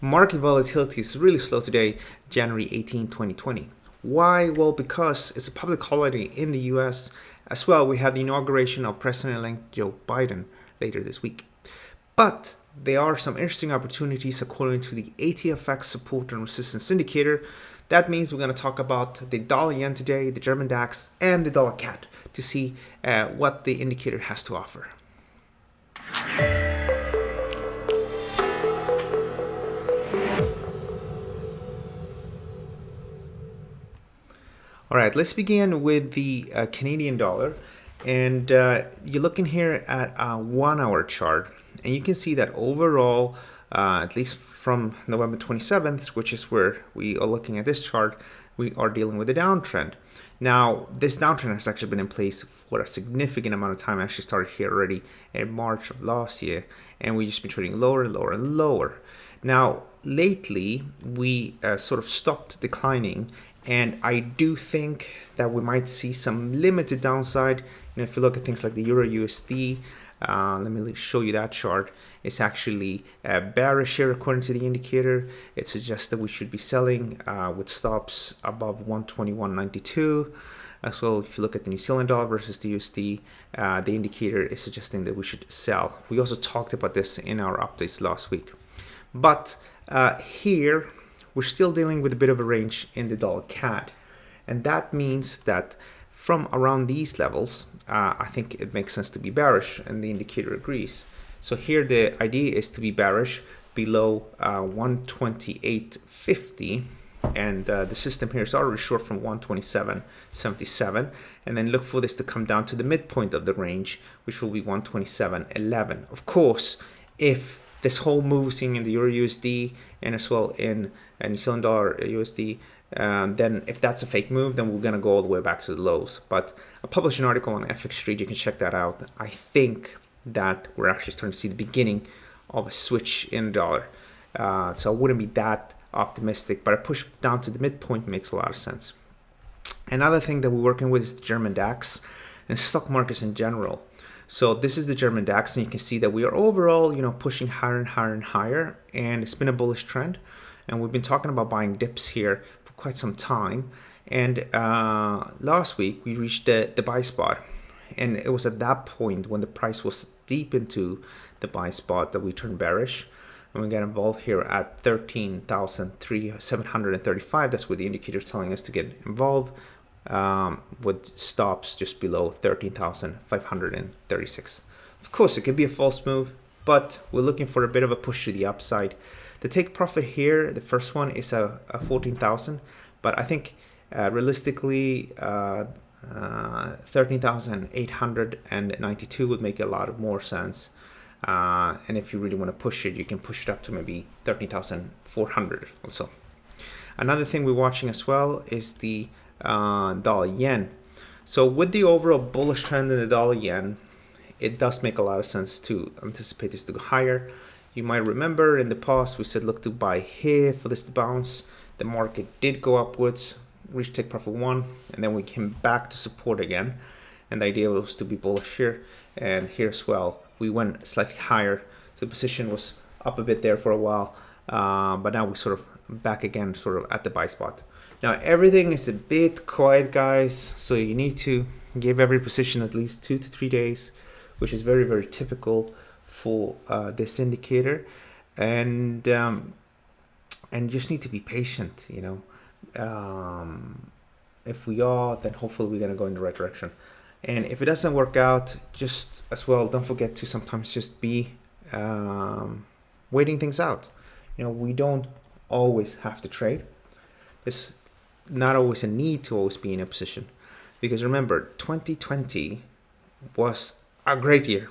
Market volatility is really slow today, January 18, 2020. Why? Well, because it's a public holiday in the US. As well, we have the inauguration of President-elect Joe Biden later this week. But there are some interesting opportunities according to the ATFX support and resistance indicator. That means we're going to talk about the dollar yen today, the German DAX, and the dollar CAD to see what the indicator has to offer. All right, let's begin with the Canadian dollar. And you're looking here at a 1 hour chart. And you can see that overall, at least from November 27th, which is where we are looking at this chart, we are dealing with a downtrend. Now, this downtrend has actually been in place for a significant amount of time. Actually started here already in March of last year. And we've just been trading lower and lower and lower. Now, lately, we sort of stopped declining. And I do think that we might see some limited downside. If you look at things like the Euro USD, let me show you that chart. It's actually bearish here according to the indicator. It suggests that we should be selling with stops above 121.92. As well, if you look at the New Zealand dollar versus the USD, the indicator is suggesting that we should sell. We also talked about this in our updates last week. But here, we're still dealing with a bit of a range in the dollar CAD. And that means that from around these levels, I think it makes sense to be bearish, and the indicator agrees. So here the idea is to be bearish below 128.50, and the system here is already short from 127.77, and then look for this to come down to the midpoint of the range, which will be 127.11. Of course, if this whole move we're seeing in the Euro USD and as well in New Zealand dollar USD, then if that's a fake move, then we're going to go all the way back to the lows. But I published an article on FX Street. You can check that out. I think that we're actually starting to see the beginning of a switch in dollar. So I wouldn't be that optimistic, but a push down to the midpoint makes a lot of sense. Another thing that we're working with is the German DAX and stock markets in general. So this is the German DAX, and you can see that we are overall, pushing higher and higher and higher, and it's been a bullish trend. And we've been talking about buying dips here for quite some time. And last week we reached the buy spot, and it was at that point when the price was deep into the buy spot that we turned bearish, and we got involved here at 13,735. That's what the indicator is telling us to get involved. With stops just below 13,536. Of course, it could be a false move, but we're looking for a bit of a push to the upside. The take profit here, the first one is a 14,000, but I think realistically 13,892 would make a lot of more sense. And if you really want to push it, you can push it up to maybe 13,400 also. Another thing we're watching as well is the dollar yen. So with the overall bullish trend in the dollar yen, it does make a lot of sense to anticipate this to go higher. You might remember in the past we said look to buy here for this to bounce. The market did go upwards, reached take profit 1, and then we came back to support again. And the idea was to be bullish here, and here as well. We went slightly higher, so the position was up a bit there for a while, but now we're sort of back again, sort of at the buy spot. Now everything is a bit quiet, guys, so you need to give every position at least 2 to 3 days, which is very, very typical for this indicator, and just need to be patient. If we are, then hopefully we're gonna go in the right direction. And if it doesn't work out, just as well, don't forget to sometimes just be waiting things out. We don't always have to trade. There's not always a need to always be in a position, because remember, 2020 was a great year.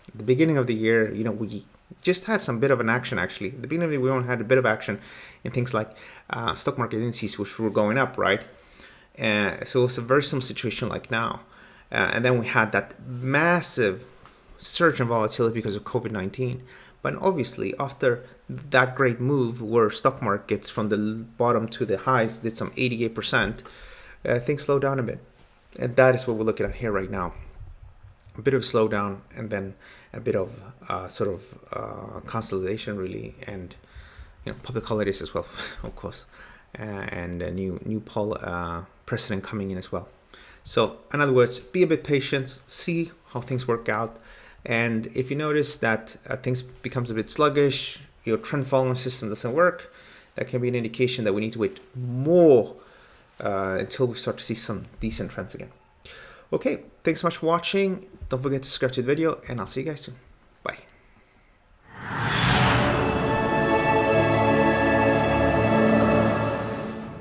At the beginning of the year, we just had some bit of an action. Actually, at the beginning of the year, we only had a bit of action in things like stock market indices, which were going up, right? So it's a very similar situation like now. And then we had that massive surge in volatility because of COVID-19. But obviously, after that great move where stock markets from the bottom to the highs did some 88%, things slowed down a bit. And that is what we're looking at here right now. A bit of slowdown, and then a bit of consolidation, really. And public holidays as well, of course, and a new president coming in as well. So in other words, be a bit patient, see how things work out. And if you notice that things becomes a bit sluggish, your trend following system doesn't work, that can be an indication that we need to wait more until we start to see some decent trends again. Okay, thanks so much for watching. Don't forget to subscribe to the video, and I'll see you guys soon.